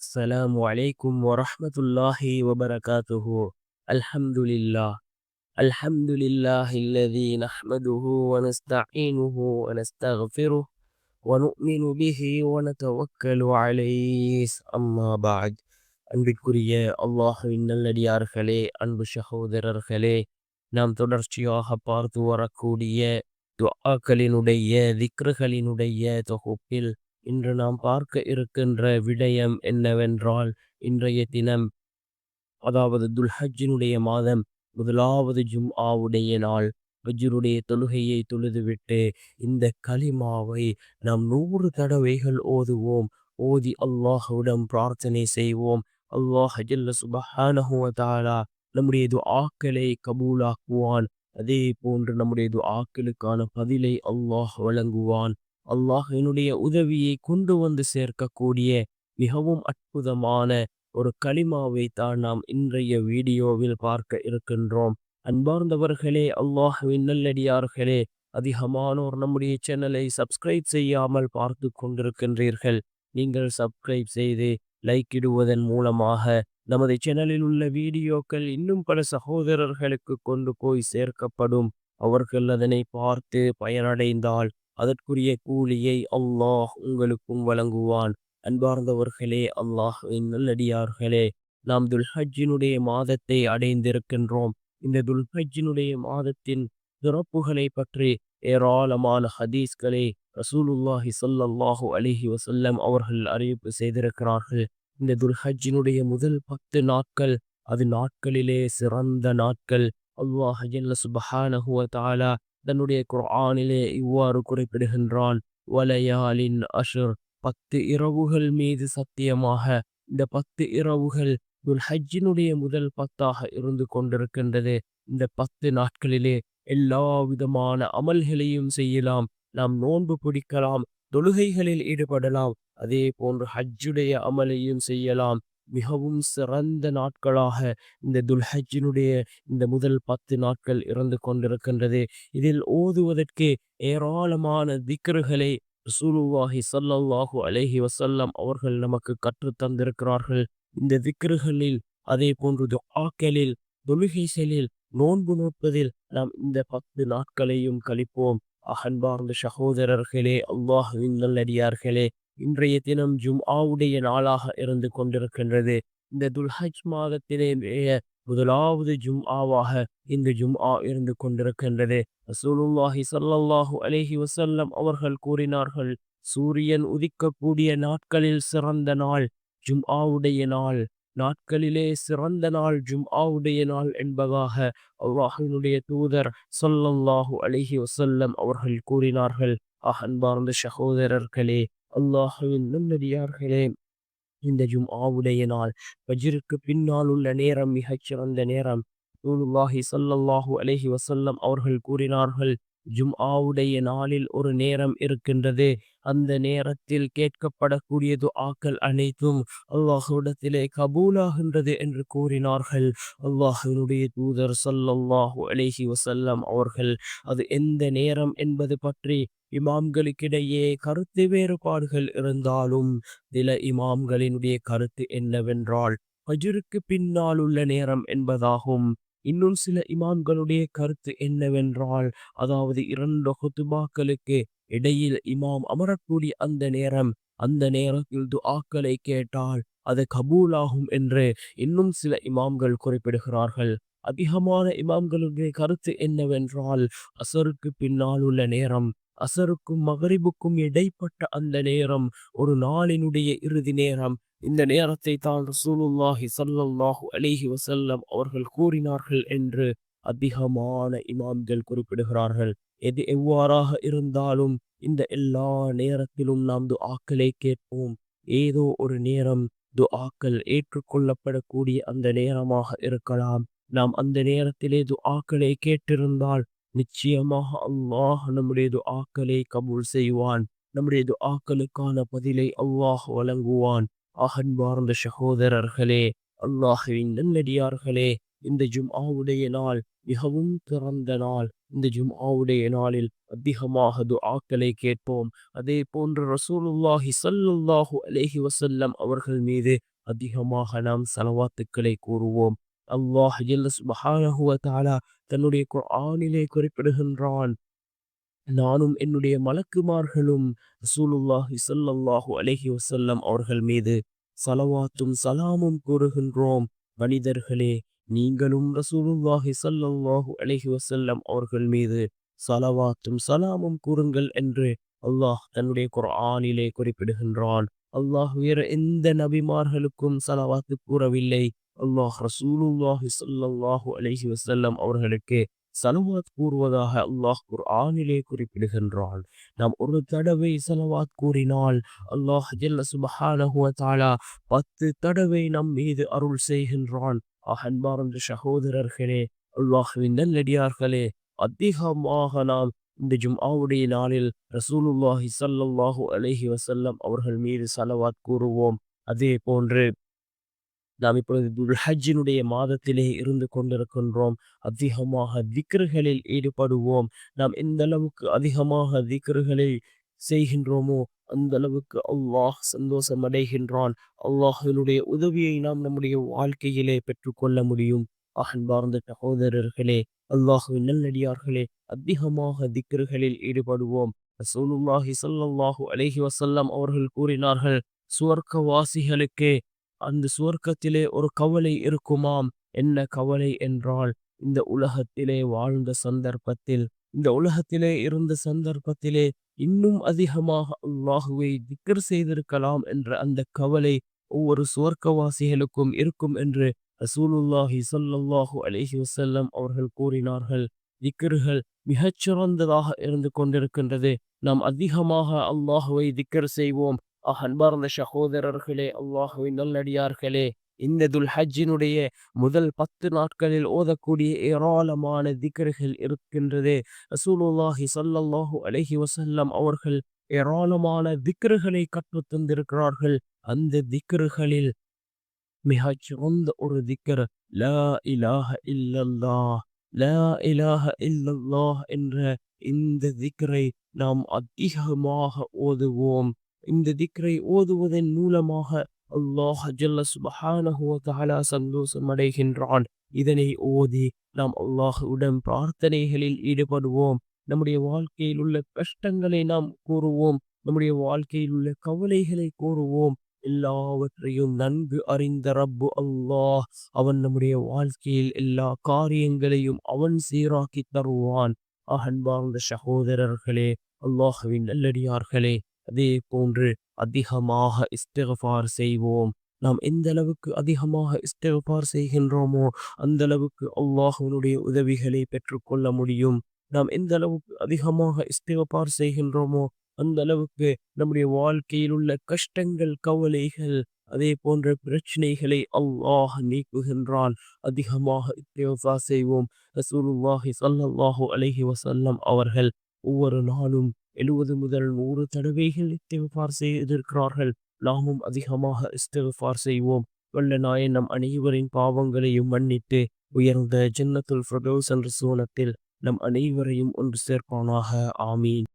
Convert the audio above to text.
السلام عليكم ورحمة الله وبركاته. الحمد لله. الحمد لله الذي نحمده ونستعينه ونستغفره ونؤمن به ونتوكل عليه. أما بعد. அன்பிற்குரிய அல்லாஹ்வின் நல்லடியார்களே, அன்பு சகோதரர்களே, நாம் தொடர்ச்சியாக பார்த்து வரக்கூடிய துஆக்களினுடைய திக்ருகளினுடைய தொகுப்பில் இன்று நாம் பார்க்க இருக்கின்ற விடயம் என்னவென்றால், இன்றைய தினம், அதாவது துல்ஹஜ்ஜினுடைய மாதம் முதலாவது ஜும்ஆவுடைய நாள், ஃபஜ்ருடைய தொழுகையை தொழுதுவிட்டு இந்த கலிமாவை நாம் 100 தடவைகள் ஓதுவோம். ஓதி அல்லாஹ்விடம் பிரார்த்தனை செய்வோம். அல்லாஹ் ஜல்ல சுப்ஹானஹு வ தஆலா நம்முடைய துஆக்களை கபூலாக்குவான். அதே போன்று நம்முடைய துஆக்களுக்கான பதிலை அல்லாஹ் வழங்குவான். அல்லாஹ் என்னுடைய உதவியை கொண்டு வந்து சேர்க்கக்கூடிய மிகவும் அற்புதமான ஒரு கலிமாவை தான் நாம் இன்றைய வீடியோவில் பார்க்க இருக்கின்றோம். அன்பார்ந்தவர்களே, அல்லாஹ்வின் நல்லடியார்களே, அதிகமானோர் நம்முடைய சேனலை சப்ஸ்கிரைப் செய்யாமல் பார்த்து கொண்டிருக்கின்றீர்கள். நீங்கள் சப்ஸ்கிரைப் செய்து லைக் இடுவதன் மூலமாக நமது சேனலில் உள்ள வீடியோக்கள் இன்னும் பல சகோதரர்களுக்கு கொண்டு போய் சேர்க்கப்படும். அவர்கள் அதனை பார்த்து பயனடைந்தால் அதற்குரிய கூலியை அல்லாஹ் உங்களுக்கும் வழங்குவான். அன்பார்ந்தவர்களே, அல்லாஹ்வின் நல்லடியார்களே, நாம் துல்ஹஜ்ஜினுடைய மாதத்தை அடைந்திருக்கின்றோம். இந்த துல்ஹஜ்ஜினுடைய மாதத்தின் சிறப்புகளை பற்றி ஏராளமான ஹதீஸ்களை ரசூலுல்லாஹி ஸல்லல்லாஹு அலைஹி வஸல்லம் அவர்கள் அறிவிப்பு செய்திருக்கிறார்கள். இந்த துல்ஹஜ்ஜினுடைய முதல் 10 நாட்கள் அது நாட்களிலே சிறந்த நாட்கள். அல்லாஹ் ஜல்ல சுப்ஹானஹு வ தஆலா தன்னுடைய குர்ஆனிலே இவ்வாறு குறிப்பிடுகின்றான், வலயாலின் அஷ்ர், 10 இரவுகள் மீது சத்தியமாக. இந்த 10 இரவுகள் துல்ஹஜ்ஜினுடைய முதல் 10ஆக இருந்து கொண்டிருக்கின்றது. இந்த 10 நாட்களிலே எல்லா விதமான அமல்களையும் செய்யலாம். நாம் நோன்பு பிடிக்கலாம், தொழுகைகளில் ஈடுபடலாம், அதே போன்று ஹஜ்ஜுடைய அமலையும் செய்யலாம். மிகவும் சிறந்த நாட்களாக இந்த துல்ஹஜ்ஜினுடைய இந்த முதல் 10 நாட்கள் இருந்து கொண்டிருக்கின்றது. இதில் ஓதுவதற்கு ஏராளமான திக்ருகளை ரசூலுல்லாஹி ஸல்லல்லாஹு அலைஹி வஸல்லம் அவர்கள் நமக்கு கற்றுத் தந்திருக்கிறார்கள். இந்த திக்ருகளில், அதே போன்று துஆக்களில், தொழுகைகளில், நோன்பு நோற்பதில் நாம் இந்த 10 நாட்களையும் கழிப்போம். அன்பார்ந்த சகோதரர்களே, அல்லாஹ்வின் நல்லடியார்களே, இன்றைய தினம் ஜும்ஆவுடைய நாளாக இருந்து கொண்டிருக்கின்றது. இந்த துல்ஹஜ் மாதத்திலே முதலாவது ஜும்ஆவாக இந்த ஜும்ஆ இருந்து கொண்டிருக்கின்றது. ரசூலுல்லாஹி ஸல்லல்லாஹு அலைஹி வஸல்லம் அவர்கள் கூறினார்கள், சூரியன் உதிக்கக்கூடிய நாட்களில் சிறந்த நாள் ஜும்ஆவுடைய நாள். நாட்களிலே சிறந்த நாள் ஜும்ஆவுடைய நாள் என்பதாக அல்லாஹ்வினுடைய தூதர் ஸல்லல்லாஹு அலைஹி வஸல்லம் அவர்கள் கூறினார்கள். அன்பார்ந்த சகோதரர்களே, அல்லாஹ்வின் நல்லடியார்களே, இந்த ஜும்ஆவுடைய நாள் ஃபஜ்ருக்கு பின்னால் உள்ள நேரம் மிகச் சிறந்த நேரம். ரசூலுல்லாஹி ஸல்லல்லாஹு அலைஹி வஸல்லம் அவர்கள் கூறினார்கள், ஜும்ஆவுடைய நாளில் ஒரு நேரம் இருக்கின்றது. அந்த நேரத்தில் கேட்கப்படக்கூடிய துஆக்கள் அனைத்தும் அல்லாஹ்விடத்திலே கபூலாகின்றது என்று கூறினார்கள். அல்லாஹ்வினுடைய தூதர் ஸல்லல்லாஹு அலைஹி வஸல்லம் அவர்கள் அது எந்த நேரம் என்பது பற்றி இமாம்களுக்கிடையே கருத்து வேறுபாடுகள் இருந்தாலும், சில இமாம்களினுடைய கருத்து என்னவென்றால் ஃபஜ்ருக்கு பின்னால் உள்ள நேரம் என்பதாகும். இன்னும் சில இமாம்களுடைய கருத்து என்னவென்றால், அதாவது 2 ஹுத்பாக்களுக்கு இடையில் இமாம் அமரக்கூடிய அந்த நேரம், அந்த நேரத்தில் துஆக்களை கேட்டால் அது கபூலாகும் என்று இன்னும் சில இமாம்கள் குறிப்பிடுகிறார்கள். அதிகமான இமாம்களுடைய கருத்து என்னவென்றால், அசருக்கு பின்னால் உள்ள நேரம், அசருக்கும் மகரிபுக்கும் இடைப்பட்ட அந்த நேரம் ஒரு நாளினுடைய இறுதி நேரம். இந்த நேரத்தை தான் ரசூலுல்லாஹி ஸல்லல்லாஹு அலைஹி வஸல்லம் அவர்கள் கூறினார்கள் என்று அதிகமான இமாம்கள் குறிப்பிடுகிறார்கள். எது எவ்வாறாக இருந்தாலும் இந்த எல்லா நேரத்திலும் நாம் துஆக்களை கேட்போம். ஏதோ ஒரு நேரம் துஆக்கள் ஏற்றுக்கொள்ளப்படக்கூடிய அந்த நேரமாக இருக்கலாம். நாம் அந்த நேரத்திலே துஆக்களை கேட்டிருந்தால் நிச்சயமாக அல்லாஹ் நம்முடைய துஆக்களை கபூல் செய்வான். நம்முடைய துஆக்களுக்கான பதிலை அல்லாஹ் வழங்குவான். அன்பார்ந்த சகோதரர்களே, அல்லாஹ்வின் நல்லடியார்களே, இந்த ஜும்ஆவுடைய நாள் மிகவும் சிறந்த நாள். இந்த ஜும்ஆவுடைய நாளில் அதிகமாக துஆக்களை கேட்போம். அதே போன்று ரசூலுல்லாஹி ஸல்லல்லாஹு அலைஹி வஸல்லம் அவர்கள் மீது அதிகமாக நாம் ஸலவாத்துக்களை கூறுவோம். அல்லாஹ் ஜல்ல சுப்ஹானஹு வ தஆலா தன்னுடைய குர்ஆனிலே குறிப்பிடுகின்றான், நானும் என்னுடைய மலக்குமார்களும் ரசூலுல்லாஹி ஸல்லல்லாஹு அலைஹி வஸல்லம் அவர்கள் மீது ஸலவாத்தும் ஸலாமும் கூறுகின்றோம். மனிதர்களே, நீங்களும் ரசூலுல்லாஹி ஸல்லல்லாஹு அலைஹி வஸல்லம் அவர்கள் மீது ஸலவாத்தும் ஸலாமும் கூறுங்கள் என்று அல்லாஹ் தன்னுடைய குர்ஆனிலே குறிப்பிடுகின்றான். அல்லாஹ் வேற எந்த நபிமார்களுக்கும் ஸலவாத்து கூறவில்லை. அல்லாஹ் ரசூலுல்லாஹி ஸல்லல்லாஹு அலைஹி வஸல்லம் அவர்களுக்கு ஸலவாத் கூறுவதாக அல்லாஹ் குர்ஆனிலே குறிப்பிடுகின்றான். நாம் ஒரு தடவை ஸலவாத் கூறினால் அல்லாஹ் ஜல்ல சுப்ஹானஹு வ தஆலா 10 தடவை நம் மீது அருள் செய்கின்றான். அன்பார்ந்த சகோதரர்களே, அல்லாஹ்வின் நல்லடியார்களே, அதிகமாக நாம் இந்த ஜும்ஆவுடைய நாளில் ரசூலுல்லாஹி ஸல்லல்லாஹு அலைஹி வஸல்லம் அவர்கள் மீது ஸலவாத் கூறுவோம். அதே போன்று நாம் இப்பொழுது துல்ஹஜ்ஜினுடைய மாதத்திலே இருந்து கொண்டிருக்கின்றோம். அதிகமாக திக்ருகளில் ஈடுபடுவோம். நாம் எந்த அளவுக்கு அதிகமாக திக்ருகளை செய்கின்றோமோ அந்த அளவுக்கு அல்லாஹ் சந்தோஷம் அடைகின்றான். அல்லாஹ்வினுடைய உதவியை நாம் நம்முடைய வாழ்க்கையிலே பெற்றுக்கொள்ள முடியும். அன்பார்ந்த சகோதரர்களே, அல்லாஹ்வின் நல்லடியார்களே, அதிகமாக திக்ருகளில் ஈடுபடுவோம். ரசூலுல்லாஹி ஸல்லல்லாஹு அலைஹி வஸல்லம் அவர்கள் கூறினார்கள், சுவர்க்கவாசிகளுக்கு அந்த சுவர்க்கத்திலே ஒரு கவலை இருக்குமாம். என்ன கவலை என்றால், இந்த உலகத்திலே வாழ்ந்த சந்தர்ப்பத்தில், இந்த உலகத்திலே இருந்த சந்தர்ப்பத்திலே இன்னும் அதிகமாக அல்லாஹுவை திக்ர் செய்திருக்கலாம் என்ற அந்த கவலை ஒவ்வொரு சுவர்க்கவாசிகளுக்கும் இருக்கும் என்று ரசூலுல்லாஹி ஸல்லல்லாஹு அலைஹி வஸல்லம் அவர்கள் கூறினார்கள். திக்ர்கள் மிகச்சிறந்ததாக இருந்து கொண்டிருக்கின்றது. நாம் அதிகமாக அல்லாஹுவை திக்ர் செய்வோம். அன்பார்ந்த சகோதரர்களே, அல்லாஹுவின் நல்லடியார்களே, இந்த துல்ஹஜ்ஜினுடைய முதல் 10 நாட்களில் ஓதக்கூடிய ஏராளமான திக்ர்கள் இருக்கின்றது. ரசூலுல்லாஹி ஸல்லல்லாஹு அலைஹி வஸல்லம் அவர்கள் ஏராளமான திக்ர்களை கற்றுத் தந்திருக்கிறார்கள். அந்த திக்ர்களில் மிகச் சிறந்த ஒரு திக்ர் லா இலாஹ இல்லல்லாஹ், லா இலாஹ இல்லல்லாஹ் என்ற இந்த திக்ரை நாம் அதிகமாக ஓதுவோம். இந்த திக்ரை ஓதுவதன் மூலமாக அல்லாஹ் ஜல்ல சுப்ஹானஹு வ தஆலா சந்தோஷம் அடைகின்றான். இதனை ஓதி நாம் அல்லாஹ்விடம் பிரார்த்தனைகளில் ஈடுபடுவோம். நம்முடைய வாழ்க்கையில் உள்ள கஷ்டங்களை நாம் கூறுவோம். நம்முடைய வாழ்க்கையில் உள்ள கவலைகளை கூறுவோம். எல்லாவற்றையும் நன்கு அறிந்த ரப்பு அல்லாஹ், அவன் நம்முடைய வாழ்க்கையில் எல்லா காரியங்களையும் அவன் சீராக்கி தருவான். அன்பார்ந்த சகோதரர்களே, அல்லாஹ்வின் நல்லடியார்களே, அதே போன்று அதிகமாக இஸ்திக்ஃபார் செய்வோம். நாம் எந்த அளவுக்கு அதிகமாக இஸ்திக்ஃபார் செய்கின்றோமோ அந்த அளவுக்கு அல்லாஹ்வினுடைய உதவிகளை பெற்றுக்கொள்ள முடியும். நாம் எந்த அளவுக்கு அதிகமாக இஸ்திக்ஃபார் செய்கின்றோமோ அந்த அளவுக்கு நம்முடைய வாழ்க்கையில் உள்ள கஷ்டங்கள், கவலைகள், அதே போன்ற பிரச்சனைகளை அல்லாஹ் நீக்குகின்றான். அதிகமாக இஸ்திக்ஃபார் செய்வோம். ரசூலுல்லாஹி ஸல்லல்லாஹு அலைஹி வஸல்லம் அவர்கள் ஒவ்வொரு நாளும் 70 முதல் 100 தடவைகள் இஸ்திக்ஃபார் செய்திருக்கிறார்கள். நாமும் அதிகமாக இஸ்திக்ஃபார் செய்வோம். வல்ல நாயன் நம் அனைவரின் பாவங்களையும் மன்னித்து உயர்ந்த ஜன்னத்துல் ஃபிர்தௌஸ் என்ற சுவனத்தில் நம் அனைவரையும் ஒன்று சேர்ப்பானாக. ஆமீன்.